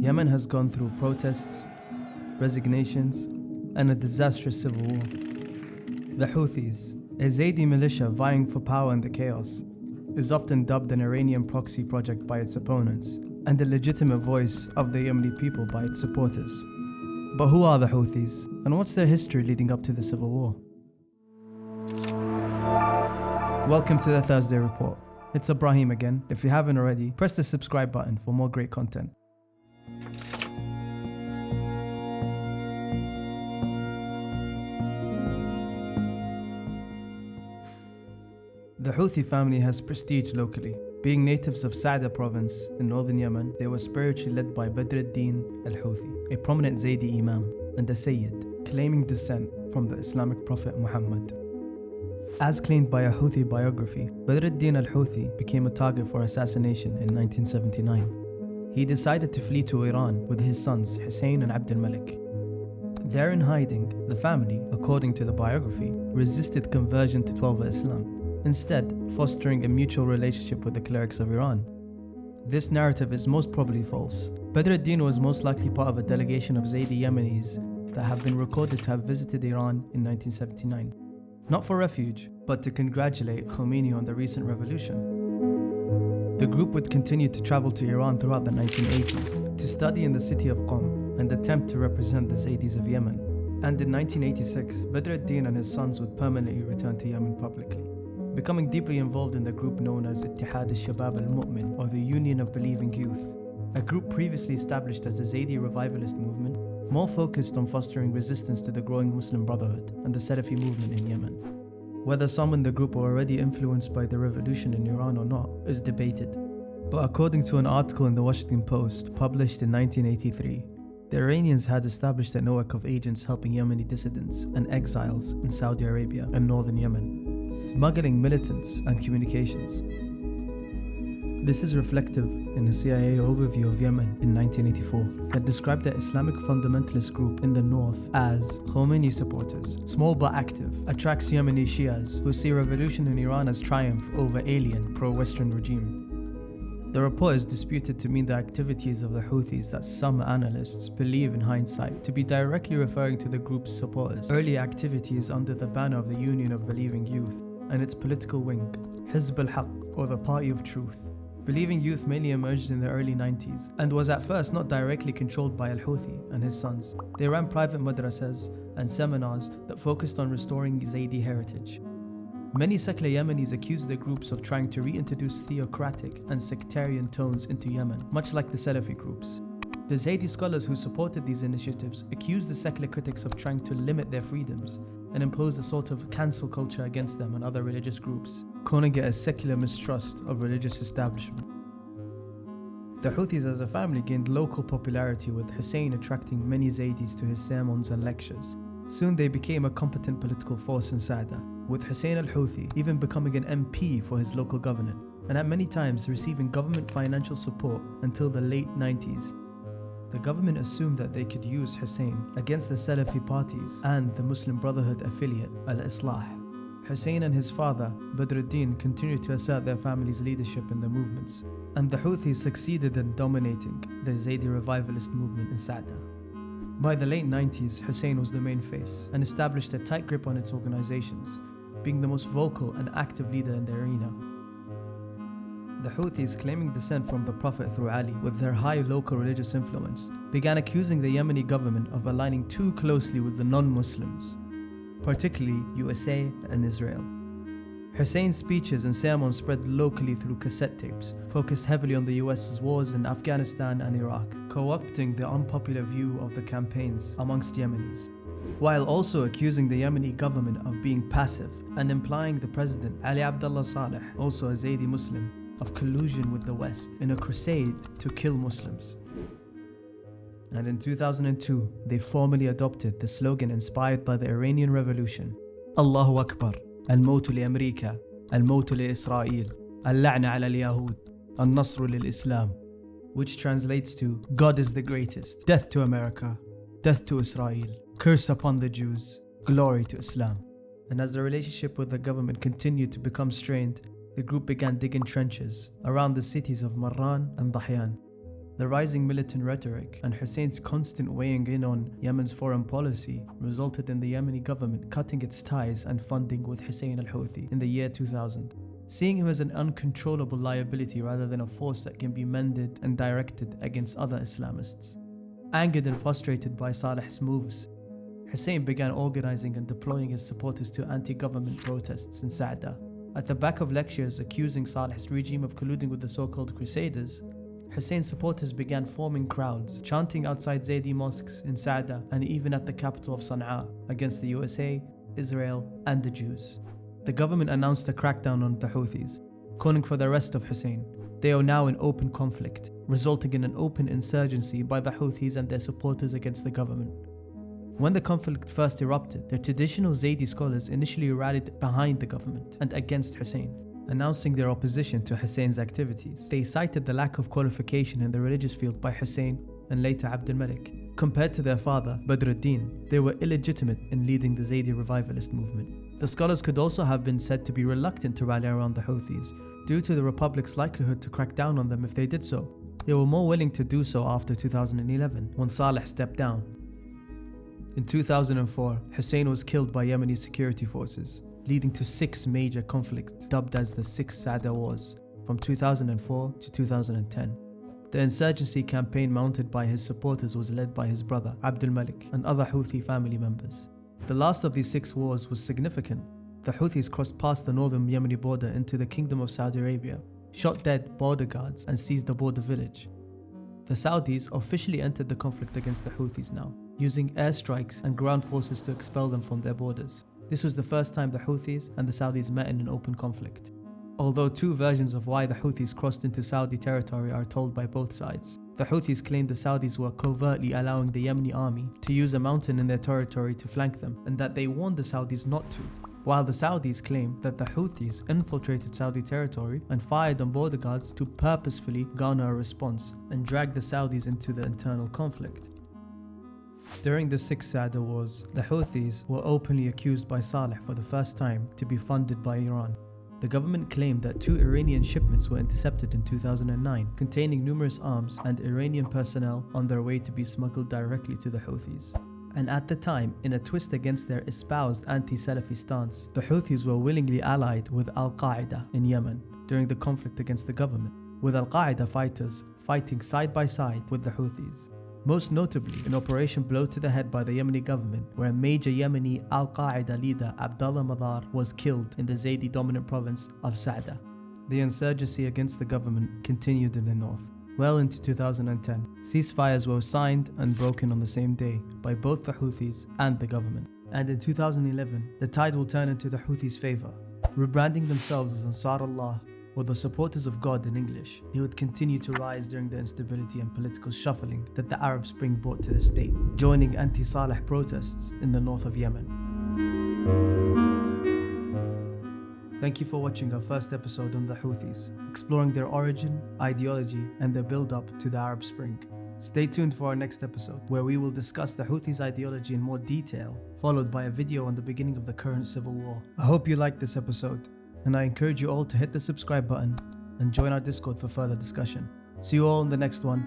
Yemen has gone through protests, resignations, and a disastrous civil war. The Houthis, a Zaydi militia vying for power in the chaos, is often dubbed an Iranian proxy project by its opponents and the legitimate voice of the Yemeni people by its supporters. But who are the Houthis, and what's their history leading up to the civil war? Welcome to the Thursday Report. It's Ibrahim again. If you haven't already, press the subscribe button for more great content. The Houthi family has prestige locally. Being natives of Sa'da province in northern Yemen, they were spiritually led by Badr ad-Din al-Houthi, a prominent Zaydi imam and a Sayyid, claiming descent from the Islamic prophet Muhammad. As claimed by a Houthi biography, Badr ad-Din al-Houthi became a target for assassination in 1979. He decided to flee to Iran with his sons Hussein and Abd al-Malik. There in hiding, the family, according to the biography, resisted conversion to Twelver Islam, instead fostering a mutual relationship with the clerics of Iran. This narrative is most probably false. Badr ad-Din was most likely part of a delegation of Zaydi Yemenis that have been recorded to have visited Iran in 1979. Not for refuge, but to congratulate Khomeini on the recent revolution. The group would continue to travel to Iran throughout the 1980s to study in the city of Qom and attempt to represent the Zaydis of Yemen. And in 1986, Badr ad-Din and his sons would permanently return to Yemen publicly, becoming deeply involved in the group known as Ittihad al-Shabab al-Mu'min, or the Union of Believing Youth, a group previously established as the Zaydi revivalist movement, more focused on fostering resistance to the growing Muslim Brotherhood and the Salafi movement in Yemen. Whether some in the group were already influenced by the revolution in Iran or not is debated. But according to an article in the Washington Post published in 1983, the Iranians had established a network of agents helping Yemeni dissidents and exiles in Saudi Arabia and northern Yemen, smuggling militants and communications. This is reflective in the CIA overview of Yemen in 1984 that described the Islamic fundamentalist group in the north as Khomeini supporters, small but active, attracts Yemeni Shias who see revolution in Iran as triumph over alien pro-Western regime. The report is disputed to mean the activities of the Houthis that some analysts believe in hindsight to be directly referring to the group's supporters' early activities under the banner of the Union of Believing Youth and its political wing, Hizb al-Haq, or the Party of Truth. Believing Youth mainly emerged in the early 90s and was at first not directly controlled by al-Houthi and his sons. They ran private madrasas and seminars that focused on restoring Zaydi heritage. Many secular Yemenis accused the groups of trying to reintroduce theocratic and sectarian tones into Yemen, much like the Salafi groups. The Zaydi scholars who supported these initiatives accused the secular critics of trying to limit their freedoms and impose a sort of cancel culture against them and other religious groups, calling it a secular mistrust of religious establishment. The Houthis as a family gained local popularity, with Hussein attracting many Zaydis to his sermons and lectures. Soon they became a competent political force in Sa'da, with Hussein al-Houthi even becoming an MP for his local government, and at many times receiving government financial support until the late 90s. The government assumed that they could use Hussein against the Salafi parties and the Muslim Brotherhood affiliate Al-Islah. Hussein and his father, Badr ad-Din, continued to assert their family's leadership in the movements, and the Houthis succeeded in dominating the Zaydi revivalist movement in Sa'da. By the late 90s, Hussein was the main face and established a tight grip on its organizations, being the most vocal and active leader in the arena. The Houthis, claiming descent from the Prophet through Ali with their high local religious influence, began accusing the Yemeni government of aligning too closely with the non-Muslims, particularly USA and Israel. Hussein's speeches and sermons spread locally through cassette tapes, focused heavily on the US's wars in Afghanistan and Iraq, co-opting the unpopular view of the campaigns amongst Yemenis, while also accusing the Yemeni government of being passive and implying the president, Ali Abdullah Saleh, also a Zaydi Muslim, of collusion with the West in a crusade to kill Muslims. And in 2002, they formally adopted the slogan inspired by the Iranian Revolution: Allahu Akbar, Al-Mawtu li-Amrika, Al-Mawtu li-Israel, Al-La'na ala al-Yahud, Al-Nasru lil-Islam, which translates to God is the greatest, death to America, death to Israel, curse upon the Jews, glory to Islam. And as the relationship with the government continued to become strained, the group began digging trenches around the cities of Marran and Dahyan. The rising militant rhetoric and Hussein's constant weighing in on Yemen's foreign policy resulted in the Yemeni government cutting its ties and funding with Hussein al-Houthi in the year 2000, seeing him as an uncontrollable liability rather than a force that can be mended and directed against other Islamists. Angered and frustrated by Saleh's moves, Hussein began organizing and deploying his supporters to anti-government protests in Sa'da. At the back of lectures accusing Saleh's regime of colluding with the so-called Crusaders, Hussein's supporters began forming crowds, chanting outside Zaydi mosques in Sa'da and even at the capital of Sana'a against the USA, Israel, and the Jews. The government announced a crackdown on the Houthis, calling for the arrest of Hussein. They are now in open conflict, resulting in an open insurgency by the Houthis and their supporters against the government. When the conflict first erupted, the traditional Zaydi scholars initially rallied behind the government and against Hussein, announcing their opposition to Hussein's activities. They cited the lack of qualification in the religious field by Hussein and later Abd al-Malik. Compared to their father, Badr ad-Din, they were illegitimate in leading the Zaydi revivalist movement. The scholars could also have been said to be reluctant to rally around the Houthis due to the Republic's likelihood to crack down on them if they did so. They were more willing to do so after 2011, when Saleh stepped down. In 2004, Hussein was killed by Yemeni security forces, leading to 6 major conflicts dubbed as the 6 Sa'da Wars from 2004 to 2010. The insurgency campaign mounted by his supporters was led by his brother Abd al-Malik and other Houthi family members. The last of these 6 wars was significant. The Houthis crossed past the northern Yemeni border into the Kingdom of Saudi Arabia, shot dead border guards and seized the border village. The Saudis officially entered the conflict against the Houthis now, using airstrikes and ground forces to expel them from their borders. This was the first time the Houthis and the Saudis met in an open conflict. Although 2 versions of why the Houthis crossed into Saudi territory are told by both sides. The Houthis claimed the Saudis were covertly allowing the Yemeni army to use a mountain in their territory to flank them, and that they warned the Saudis not to, while the Saudis claimed that the Houthis infiltrated Saudi territory and fired on border guards to purposefully garner a response and drag the Saudis into the internal conflict. During the 6 Sa'da Wars, the Houthis were openly accused by Saleh for the first time to be funded by Iran. The government claimed that 2 Iranian shipments were intercepted in 2009, containing numerous arms and Iranian personnel on their way to be smuggled directly to the Houthis. And at the time, in a twist against their espoused anti-Salafi stance, the Houthis were willingly allied with Al-Qaeda in Yemen during the conflict against the government, with Al-Qaeda fighters fighting side by side with the Houthis. Most notably, an operation blow to the head by the Yemeni government, where a major Yemeni Al-Qaeda leader Abdullah Madar was killed in the Zaydi dominant province of Sa'da. The insurgency against the government continued in the north. Well into 2010, ceasefires were signed and broken on the same day by both the Houthis and the government. And in 2011, the tide will turn into the Houthis' favor. Rebranding themselves as Ansar Allah, or the supporters of God in English, they would continue to rise during the instability and political shuffling that the Arab Spring brought to the state, joining anti-Saleh protests in the north of Yemen. Thank you for watching our first episode on the Houthis, exploring their origin, ideology, and their build-up to the Arab Spring. Stay tuned for our next episode, where we will discuss the Houthis' ideology in more detail, followed by a video on the beginning of the current civil war. I hope you liked this episode, and I encourage you all to hit the subscribe button and join our Discord for further discussion. See you all in the next one.